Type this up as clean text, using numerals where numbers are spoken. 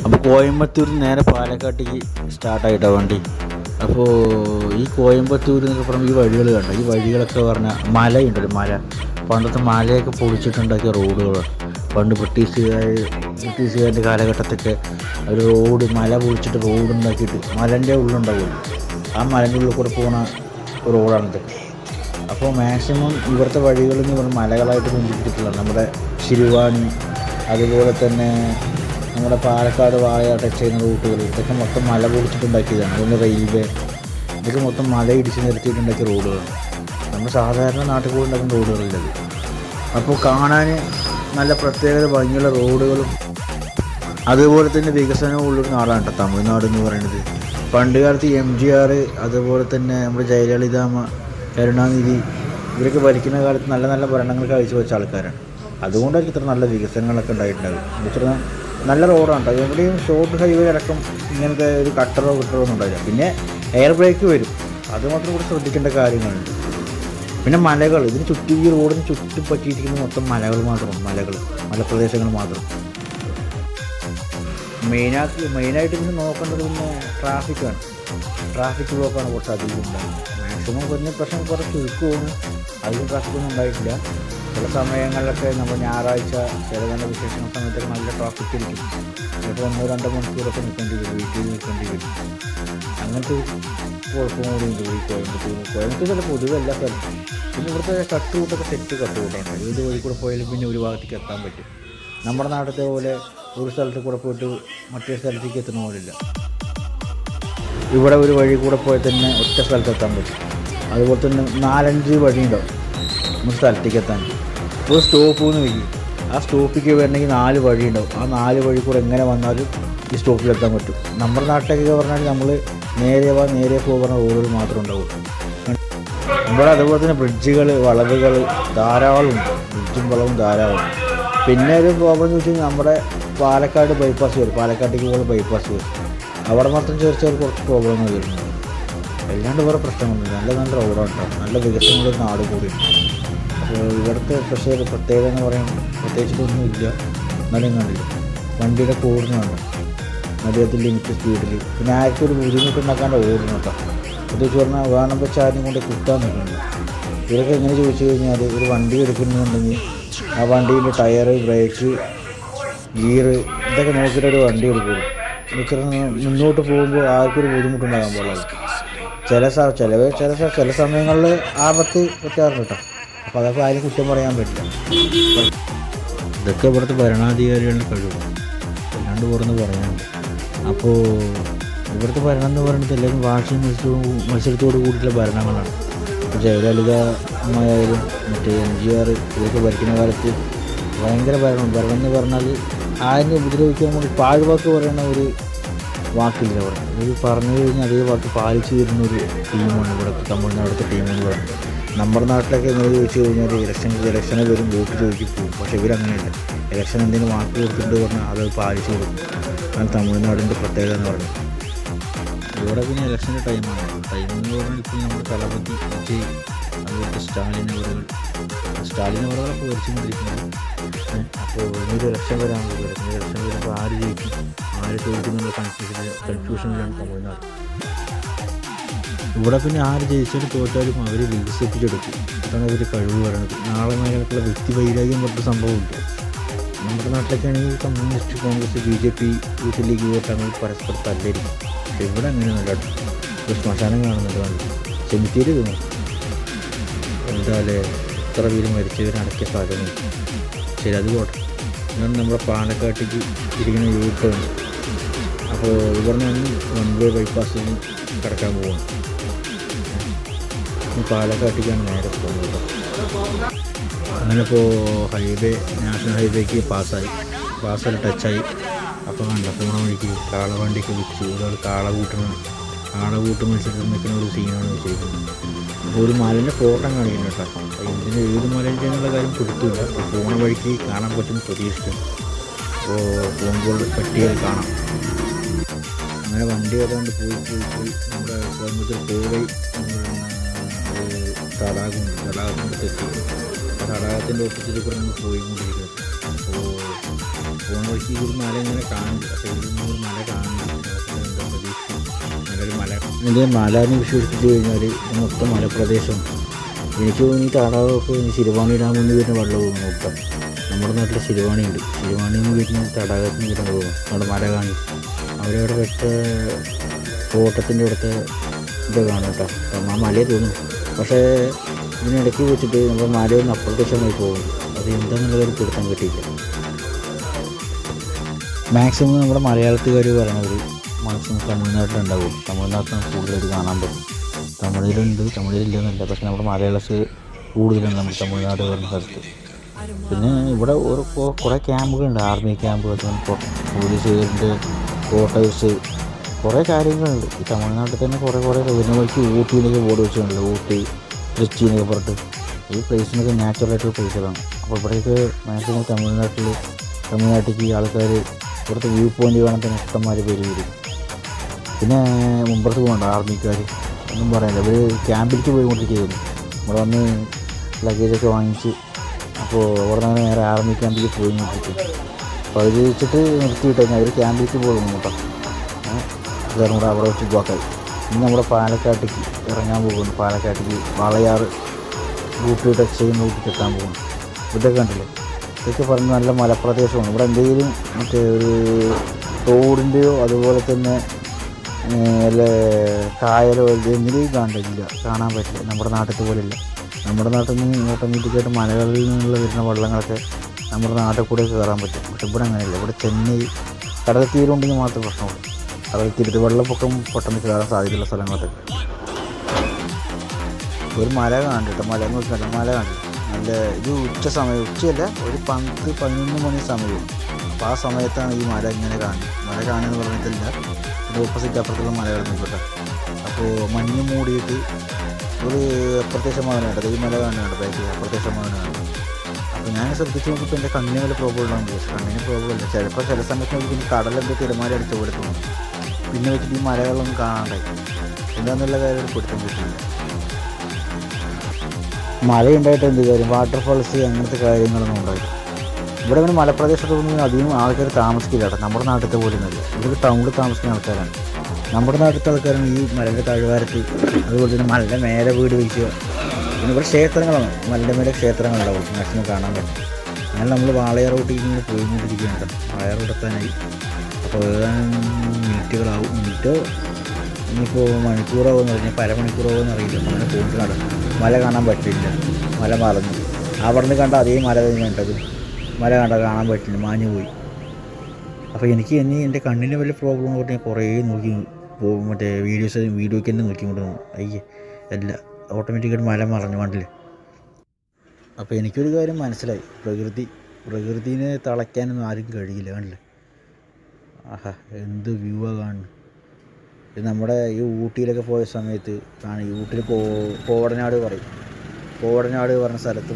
അപ്പോൾ കോയമ്പത്തൂർ നേരെ പാലക്കാട്ടേക്ക് സ്റ്റാർട്ടായിട്ടാണ് വണ്ടി. അപ്പോൾ ഈ കോയമ്പത്തൂർ എന്നൊക്കെ പറയുമ്പോൾ ഈ വഴികൾ കണ്ട, ഈ വഴികളൊക്കെ പറഞ്ഞാൽ മലയുണ്ടല്ലോ, മല, പണ്ടത്തെ മലയൊക്കെ പൊളിച്ചിട്ടുണ്ടാക്കിയ റോഡുകളാണ്. പണ്ട് ബ്രിട്ടീഷുകാരുടെ കാലഘട്ടത്തൊക്കെ ഒരു റോഡ്, മല പൊളിച്ചിട്ട് റോഡ് ഉണ്ടാക്കിയിട്ട് മലേൻ്റെ ഉള്ളുണ്ടാവുമല്ലോ, ആ മലേൻ്റെ ഉള്ളിൽ കൂടെ പോകുന്ന റോഡാണിതൊക്കെ. അപ്പോൾ മാക്സിമം ഇവിടുത്തെ വഴികൾ എന്ന് പറഞ്ഞാൽ മലകളായിട്ട് ബന്ധിപ്പിച്ചിട്ടുള്ളതാണ്. നമ്മുടെ ശിരുവാണി, അതുപോലെ തന്നെ നമ്മുടെ പാലക്കാട് വാഴ ടച്ച് ചെയ്യുന്ന റൂട്ടുകൾ, ഇതൊക്കെ മൊത്തം മല പൊളിച്ചിട്ടുണ്ടാക്കിയതാണ്. അതുപോലെ റെയിൽവേ, ഇതൊക്കെ മൊത്തം മല ഇടിച്ച് നിരത്തിയിട്ടുണ്ടാക്കിയ റോഡുകളാണ്. നമ്മൾ സാധാരണ നാട്ടിൽ കൂടെ ഉണ്ടാക്കുന്ന റോഡുകളില്ലത്. അപ്പോൾ കാണാൻ നല്ല പ്രത്യേകത ഭംഗിയുള്ള റോഡുകളും അതുപോലെ തന്നെ വികസനവും ഉള്ളൊരു നാടാണ് കേട്ടോ തമിഴ്നാട് എന്ന് പറയുന്നത്. പണ്ട് കാലത്ത് MGR, അതുപോലെ തന്നെ നമ്മുടെ ജയലളിത, കരുണാനിധി, ഇവരൊക്കെ ഭരിക്കുന്ന കാലത്ത് നല്ല നല്ല ഭരണങ്ങൾ കാഴ്ചവെച്ച ആൾക്കാരാണ്. അതുകൊണ്ടായിരിക്കും ഇത്ര നല്ല വികസനങ്ങളൊക്കെ ഉണ്ടായിട്ടുണ്ടാകും. എന്ന് നല്ല റോഡാണ് കേട്ടോ. എവിടെയും ഷോർട്ട് ഹൈവേ അടക്കം ഇങ്ങനത്തെ ഒരു കട്ടറോ ഒന്നും ഉണ്ടാവില്ല. പിന്നെ എയർ ബ്രേക്ക് വരും, അതുമാത്രം കൂടെ ശ്രദ്ധിക്കേണ്ട കാര്യങ്ങളുണ്ട്. പിന്നെ മലകൾ, ഇതിന് ചുറ്റും, ഈ റോഡിന് ചുറ്റും പറ്റിയിരിക്കുന്ന മൊത്തം മലകൾ മാത്രം, മലപ്രദേശങ്ങൾ മാത്രം. മെയിനായിട്ട് ഇതിന് നോക്കേണ്ടത് പിന്നെ ട്രാഫിക് ബ്ലോക്കാണ് കുറച്ച് അധികം ഉണ്ടാകുന്നത്. മാക്സിമം കുറഞ്ഞ പ്രശ്നം കുറച്ച് ചുരുക്കമാണ്, അധികം ട്രാഫിക്കൊന്നും ഉണ്ടായിട്ടില്ല. ചില സമയങ്ങളിലൊക്കെ നമ്മൾ ഞായറാഴ്ച ചില നല്ല വിശേഷ സമയത്തൊക്കെ നല്ല ട്രാഫിക് ഇരിക്കും. ചിലപ്പോൾ 1-2 മണിക്കൂറൊക്കെ നിൽക്കേണ്ടി വരും, വീട്ടിൽ നിൽക്കേണ്ടി വരും. അങ്ങനത്തെ കുഴപ്പം കൂടി ഉണ്ട് ഈ കോയമ്പത്തൂർ ചില പൊതുവെ എല്ലാ സ്ഥലത്തും. പിന്നെ ഇവിടുത്തെ കട്ടുകൂട്ടൊക്കെ സെറ്റ് കട്ടുകൂട്ടാണ്. ഏത് വഴി കൂടെ പോയാലും പിന്നെ ഒരു ഭാഗത്തേക്ക് എത്താൻ പറ്റും. നമ്മുടെ നാട്ടിലത്തെ പോലെ ഒരു സ്ഥലത്ത് കൂടെ പോയിട്ട് മറ്റേ സ്ഥലത്തേക്ക് എത്തുന്ന പോലില്ല. ഇവിടെ ഒരു വഴി കൂടെ പോയാൽ തന്നെ ഒറ്റ സ്ഥലത്ത് എത്താൻ പറ്റും. അതുപോലെ തന്നെ 4-5 വഴിയുണ്ടാവും ഒരു സ്ഥലത്തേക്ക് എത്താൻ. ഒരു സ്റ്റോപ്പ് എന്ന് വയ്ക്കും, ആ സ്റ്റോപ്പിലേക്ക് വരണമെങ്കിൽ 4 വഴിയുണ്ടാവും. ആ 4 വഴി കൂടെ എങ്ങനെ വന്നാലും ഈ സ്റ്റോപ്പിലെത്താൻ പറ്റും. നമ്മുടെ നാട്ടിലൊക്കെ പറഞ്ഞാൽ നമ്മൾ നേരെ പോകുന്ന റോഡുകൾ മാത്രമേ ഉണ്ടാവുള്ളൂ. ഇവിടെ അതുപോലെ തന്നെ ബ്രിഡ്ജുകൾ, വളവുകൾ ധാരാളമുണ്ട്. ബ്രിഡ്ജും വളവും ധാരാളമുണ്ട്. പിന്നെ ഒരു പ്രോബ്ലം എന്ന് വെച്ച് കഴിഞ്ഞാൽ നമ്മുടെ പാലക്കാട് ബൈപ്പാസ് വരും, പാലക്കാട്ടേക്ക് പോകുന്ന ബൈപ്പാസ് വരും. അവിടെ മാത്രം ചെറിയ കുറച്ച് പ്രോബ്ലങ്ങൾ വരുന്നുണ്ട്. അല്ലാണ്ട് വേറെ പ്രശ്നമൊന്നുമില്ല. നല്ല റോഡാണ് കേട്ടോ. നല്ല വികസനമുള്ള നാട് കൂടിയുണ്ട്. അപ്പോൾ ഇവിടുത്തെ പ്രത്യേകത എന്ന് പറയുമ്പോൾ പ്രത്യേകിച്ചിട്ടൊന്നുമില്ല. എന്നാലും കണ്ടില്ല, വണ്ടിയുടെ കൂടുന്നുണ്ട് മര്യാദത്തിൽ ലിമിറ്റ് സ്പീഡിൽ. പിന്നെ ആർക്കും ഒരു ബുദ്ധിമുട്ടുണ്ടാക്കാണ്ട് ഓടുന്നു കേട്ടോ. പ്രത്യേകിച്ച് പറഞ്ഞാൽ വേണം വെച്ചാൽ ആദ്യം കൊണ്ട് കുത്താൻ നിൽക്കുന്നുണ്ട്. ഇവരൊക്കെ എങ്ങനെ ചോദിച്ചു കഴിഞ്ഞാൽ ഒരു വണ്ടി എടുക്കുന്നുണ്ടെങ്കിൽ ആ വണ്ടീൻ്റെ ടയറ്, ബ്രേക്ക്, ഗിയറ് ഇതൊക്കെ നോക്കിയിട്ടൊരു വണ്ടി എടുക്കുള്ളൂ. മുന്നോട്ട് പോകുമ്പോൾ ആർക്കൊരു ബുദ്ധിമുട്ടുണ്ടാകാൻ പാടില്ല. ചില സമയങ്ങളിൽ ആപത്ത് പറ്റാറുണ്ട് കേട്ടോ. അപ്പോൾ അതൊക്കെ ആരും കുറ്റം പറയാൻ പറ്റില്ല. ഇതൊക്കെ ഇവിടുത്തെ ഭരണാധികാരികളുടെ കഴിവ്, അല്ലാണ്ട് പുറന്ന് പറയാനുണ്ട്. അപ്പോൾ ഇവിടുത്തെ ഭരണം എന്ന് പറയുന്നത് എല്ലാവരും വാശിയും മത്സരത്തോട് കൂടിയിട്ടുള്ള ഭരണങ്ങളാണ്. ഇപ്പോൾ ജയലളിത അമ്മയായാലും മറ്റേ MGR ഇതൊക്കെ ഭരിക്കുന്ന കാലത്ത് ഭയങ്കര ഭരണം എന്ന് പറഞ്ഞാൽ ആരും ഉപദ്രവിക്കാൻ വേണ്ടി പാഴ്വാക്ക് പറയുന്ന ഒരു വാക്കില്ല. അവിടെ ഇത് പറഞ്ഞു കഴിഞ്ഞാൽ അതേ വാക്ക് പാലിച്ചു തരുന്ന ഒരു ടീമാണ് ഇവിടെ തമിഴ്നാടത്തെ ടീമെന്ന് പറയുന്നത്. നമ്മുടെ നാട്ടിലൊക്കെ എങ്ങനെ ചോദിച്ചു കഴിഞ്ഞാൽ ഇലക്ഷന് വരും, വോട്ട് ചോദിച്ചു പോകും. പക്ഷേ ഇവരങ്ങനെയല്ല. ഇലക്ഷൻ എന്തെങ്കിലും വാക്ക് കൊടുത്തിട്ട് പറഞ്ഞാൽ അത് പാലിച്ചു കൊടുക്കും. അതാണ് തമിഴ്നാടിൻ്റെ പ്രത്യേകത എന്ന് പറയുന്നത്. ഇവിടെ പിന്നെ ഇലക്ഷൻ്റെ ടൈമാണ്. ടൈമെന്ന് പറഞ്ഞാൽ ഇപ്പോൾ നമ്മുടെ തലപതി വിജയ്, അതുപോലെ സ്റ്റാലിൻ അവറുകളൊക്കെ ഭരിച്ചുകൊണ്ടിരിക്കുന്നത്. അപ്പോൾ ഇനിയൊരു ഇലക്ഷൻ വരാൻ പോകുക. ഇലക്ഷൻ വരുമ്പോൾ ആര് ജയിക്കും, ആര് തോൽക്കുന്നുള്ള കൺഫ്യൂഷനിലാണ് തമിഴ്നാട്. ഇവിടെ പിന്നെ ആര് ജയിച്ചാലും തോറ്റാലും അവർ വികസിപ്പിച്ചെടുക്കും. അതാണ് അവർ കഴിവ് പറയുന്നത്. നാളെ മേലുള്ള വ്യക്തി വൈരാഗ്യം പറഞ്ഞ സംഭവമുണ്ട്. നമ്മുടെ നാട്ടിലൊക്കെ ആണെങ്കിൽ കമ്മ്യൂണിസ്റ്റ്, കോൺഗ്രസ്, BJP, യൂത്ത് ലീഗ് വോട്ടങ്ങൾ പരസ്പരം തല്ലായിരിക്കും. പക്ഷേ ഇവിടെ അങ്ങനെ നല്ല ഒരു ശ്മശാനം കാണുന്നുണ്ട്. സെമിത്തേരി തോന്നും. എന്തായാലേ എത്ര പേര് മരിച്ചവരടക്കിയ സ്ഥലങ്ങൾ. ശരി, അത് പോട്ടെ. ഞാൻ നമ്മുടെ പാലക്കാട്ടേക്ക് ഇരിക്കുന്ന യൂട്ടുണ്ട്. അപ്പോൾ ഇവിടുന്ന് 1 വേ ബൈപ്പാസിൽ കിടക്കാൻ പോവാണ്. പാലക്കാട്ടേക്കാണ് നേരെ പോകുന്നത്. അങ്ങനെ ഇപ്പോൾ നാഷണൽ ഹൈവേക്ക് പാസ്സായി ടച്ചായി. അപ്പോൾ പോണ വഴിക്ക് കാളവണ്ടിക്ക് വെച്ച് ഒരാൾ കാളകൂട്ട് മത്സരത്തിൽ നിൽക്കുന്ന ഒരു സീനാണ് വെച്ചിരിക്കുന്നത്. അപ്പോൾ ഒരു മലേൻ്റെ ഫോട്ടം കാണിക്കുന്നുണ്ട് കേട്ടോ. ഇതിന് ഏത് മലേൻ്റെ എന്നുള്ള കാര്യം കൊടുത്തില്ല. പോണ വഴിക്ക് കാണാൻ പറ്റുന്ന പ്രതീക്ഷിക്കുന്നു. അപ്പോൾ പോകുമ്പോൾ പറ്റിയാൽ കാണാം. അങ്ങനെ വണ്ടി ഏതാണ്ട് പോയി നമ്മുടെ കോയമ്പത്തൂർ കോവൈ തടാകമുണ്ട്. തടാകത്തിൻ്റെ എത്തി. ആ തടാകത്തിൻ്റെ ഓപ്പോസിറ്റിൽ കൂടെ നമ്മൾ പോയിക്കൊണ്ടിരിക്കുന്നത്. അപ്പോൾ പോകുന്ന വഴിക്ക് ഒരു മല ഇങ്ങനെ കാണില്ല. പക്ഷേ ഇതിൽ ഇതിൻ്റെ മലാന്ന് വിശ്വസിച്ചിട്ട് കഴിഞ്ഞാൽ മൊത്തം മലപ്രദേശം. എനിക്ക് തോന്നി ഈ തടാകമൊക്കെ ശിരുവാണി ഡാമിൽ നിന്ന് വരുന്ന വെള്ളവും നോക്കാം. നമ്മുടെ നാട്ടിൽ ശിരുവാണി ഉണ്ട്. ശിരുവാണിയിൽ നിന്ന് വരുന്ന തടാകത്തിന് വരുന്ന പോകും നമ്മുടെ മല കാണി. അവരവിടെ വെച്ച തോട്ടത്തിൻ്റെ ഇവിടുത്തെ ഇത് കാണും കേട്ടോ. ആ മലയെ തോന്നും. പക്ഷേ ഇതിനിടയ്ക്ക് വെച്ചിട്ട് നമ്മൾ മലയൊന്ന് അപ്രത്യക്ഷമായി പോകും. അത് എന്താണെന്നുള്ളൊരു പിടുത്തം കിട്ടിയില്ല. മാക്സിമം നമ്മുടെ മലയാളത്തുകാർ പറയണവർ മാക്സിമം തമിഴ്നാട്ടിലുണ്ടാവും. തമിഴ്നാട്ടിലാണ് കൂടുതലായിട്ട് കാണാൻ പറ്റും. തമിഴിലുണ്ട്, തമിഴിലില്ലെന്നല്ല, പക്ഷെ നമ്മുടെ മലയാളസ് കൂടുതലാണ് നമ്മൾ തമിഴ്നാട് പറഞ്ഞ സ്ഥലത്ത്. പിന്നെ ഇവിടെ കുറേ ക്യാമ്പുകളുണ്ട്. ആർമി ക്യാമ്പ്, പോലീസുകാരുടെ ക്വാർട്ടേഴ്സ്, കുറേ കാര്യങ്ങളുണ്ട്. ഈ തമിഴ്നാട്ടിൽ തന്നെ കുറേ പിന്നെ വഴിക്ക് ഊട്ടിയിലേക്ക് ബോർഡ് വെച്ചിട്ടുണ്ടല്ലോ. ഊട്ടി, ട്രിച്ചി എന്നൊക്കെ പറഞ്ഞിട്ട് ഈ പ്ലേസിനൊക്കെ നാച്ചുറലായിട്ടുള്ള പ്ലേസുകളാണ്. അപ്പോൾ ഇവിടേക്ക് മാക്സിമം തമിഴ്നാട്ടിലേക്ക് ആൾക്കാർ ഇവിടുത്തെ വ്യൂ പോയിൻ്റ് കാണാൻ തന്നെ ഇഷ്ടംമാതിരി പേര് വരും. പിന്നെ മുമ്പത്ത് പോകണ്ട ആർമിക്കാർ ഒന്നും പറയാനില്ല. ഇവർ ക്യാമ്പിലേക്ക് പോയിക്കൊണ്ടിരിക്കുകയായിരുന്നു. ഇവിടെ വന്ന് ലഗേജൊക്കെ വാങ്ങിച്ച് അപ്പോൾ അവിടെ നിന്ന് നേരെ ആർമി ക്യാമ്പിലേക്ക് പോയിക്കൊണ്ടിരിക്കും. അപ്പോൾ അത് വെച്ചിട്ട് നിർത്തിയിട്ട് അവർ ക്യാമ്പിലേക്ക് പോകുന്നു കേട്ടോ. എല്ലാവരും കൂടെ അവിടെ വെച്ച് ബ്ലോക്കായി. ഇനി നമ്മുടെ പാലക്കാട്ടേക്ക് ഇറങ്ങാൻ പോകുന്നു. പാലക്കാട്ടേക്ക് വാളയാർ ഊട്ടി ടച്ച് ചെയ്യുന്ന ഊട്ടിക്ക് എത്താൻ പോകുന്നു. ഇതൊക്കെ കണ്ടില്ലേ, ഇതൊക്കെ പറഞ്ഞ് നല്ല മലപ്രദേശമാണ്. ഇവിടെ എന്തെങ്കിലും മറ്റേ ഒരു തോടിൻ്റെയോ അതുപോലെ തന്നെ അല്ല കായലോ എന്തെങ്കിലും കാണാൻ പറ്റില്ല. നമ്മുടെ നാട്ടിലത്തെ പോലെയില്ല. നമ്മുടെ നാട്ടിൽ നിന്ന് ഓട്ടോമാറ്റിക്കായിട്ട് മലകളിൽ നിന്നുള്ള വരുന്ന വെള്ളങ്ങളൊക്കെ നമ്മുടെ നാട്ടിൽ കൂടെ കയറാൻ പറ്റും. പക്ഷെ ഇവിടെ അങ്ങനെയല്ല. ഇവിടെ ചെന്നൈ കടൽ തീരമുണ്ടെങ്കിൽ മാത്രമേ പ്രശ്നമുള്ളൂ. കടൽ തീരത്ത് വെള്ളപ്പൊക്കം പെട്ടെന്ന് കയറാൻ സാധ്യതയുള്ള സ്ഥലങ്ങളൊക്കെ. ഒരു മല കണ്ടിട്ട് മല നോക്കില്ല, മല കണ്ടിട്ട് നല്ല ഇത് ഉച്ച സമയം, ഉച്ചയല്ല ഒരു 10-11 മണി സമയവും. അപ്പോൾ ആ സമയത്താണ് ഈ മല ഇങ്ങനെ കാണുന്നത്. മല കാണുകയെന്ന് പറഞ്ഞിട്ടില്ല, ഇത് ഓപ്പോസിറ്റ് അപ്പുറത്തുള്ള മലകൾ നിൽക്കട്ടെ. അപ്പോൾ മഞ്ഞ് മൂടിയിട്ട് ഒരു അപ്രത്യക്ഷമാകാനുണ്ട്. ഈ മല കാണുന്നുണ്ട് ബാക്കിൽ അപ്രത്യക്ഷമാകാനാണ്. അപ്പോൾ ഞാൻ ശ്രദ്ധിച്ച് നോക്കിയപ്പോൾ എൻ്റെ കണ്ണിന് വല്ല പ്രോബ്ലം ഉണ്ടാകും ചോദിച്ചു. കണ്ണിന് പ്രോബ്ലം ഇല്ല. ചിലപ്പോൾ ചില സമയത്ത് നോക്കി പിന്നെ കടലെന്തോ തിരമാല അടിച്ച പോലെ തോന്നും. പിന്നെ വെച്ചിട്ട് ഈ മലകളൊന്നും കാണാണ്ടായി. എന്താണെന്നുള്ള കാര്യം പിടുത്തം കിട്ടിയില്ല. മഴയുണ്ടായിട്ട് എന്ത് കാര്യം, വാട്ടർഫാൾസ് അങ്ങനത്തെ കാര്യങ്ങളൊന്നും ഉണ്ടായില്ല. ഇവിടെ അങ്ങനെ മലപ്രദേശത്തൊന്നും അധികം ആൾക്കാർ താമസിക്കില്ല കേട്ടോ. നമ്മുടെ നാട്ടിലത്തെ പോലെ ഒന്നുമില്ല. ഇതൊക്കെ ടൗണിൽ താമസിക്കുന്ന ആൾക്കാരാണ്. നമ്മുടെ നാട്ടിലത്തെ ആൾക്കാരാണ് ഈ മലയുടെ താഴ്വാരത്ത്, അതുപോലെ തന്നെ മലയുടെ മേലെ വീട് വയ്ക്കുക. പിന്നെ ഇവിടെ ക്ഷേത്രങ്ങളാണ്, മലയുടെ മേലെ ക്ഷേത്രങ്ങളുണ്ടാവും മാക്സിമം കാണാൻ പറ്റും. അങ്ങനെ നമ്മൾ വാളയാർ റൂട്ടിൽ ഇങ്ങനെ പോയിക്കൊണ്ടിരിക്കുകയാണ് കേട്ടോ. വാളയാർ റൂട്ടെത്താനായി. അപ്പോൾ മിനിറ്റുകളാവും. മിനിറ്റ് ഇനിയിപ്പോൾ മണിക്കൂറാവുമെന്ന് പറഞ്ഞാൽ അരമണിക്കൂറാവുമെന്ന് അറിയില്ല. അങ്ങനെ പോകുന്നതാണ്. മല കാണാൻ പറ്റില്ല, മല മറന്നു. അവിടെ നിന്ന് കണ്ട അതേ മല തന്നെ കണ്ടത്. മല കാണാൻ പറ്റില്ല, മാഞ്ഞു പോയി. അപ്പോൾ എനിക്ക് എൻ്റെ കണ്ണിന് വല്ല പ്രോബ്ലം എന്ന് പറഞ്ഞാൽ കുറേ നോക്കി പോകും. മറ്റേ വീഡിയോയ്ക്ക് തന്നെ നോക്കിക്കൊണ്ട് പോകും. അയ്യേ അല്ല, ഓട്ടോമാറ്റിക്കായിട്ട് മല മറഞ്ഞു കണ്ടില്ലേ. അപ്പോൾ എനിക്കൊരു കാര്യം മനസ്സിലായി, പ്രകൃതിനെ തളയ്ക്കാനൊന്നും ആരും കഴിയില്ല. കണ്ടില്ലേ, ആഹാ എന്ത് വ്യൂവാണ് കാണുന്നത്. ഇത് നമ്മുടെ ഈ ഊട്ടിയിലൊക്കെ പോയ സമയത്ത് കാണും. ഊട്ടിയിൽ കോവടനാട് പറഞ്ഞ സ്ഥലത്ത്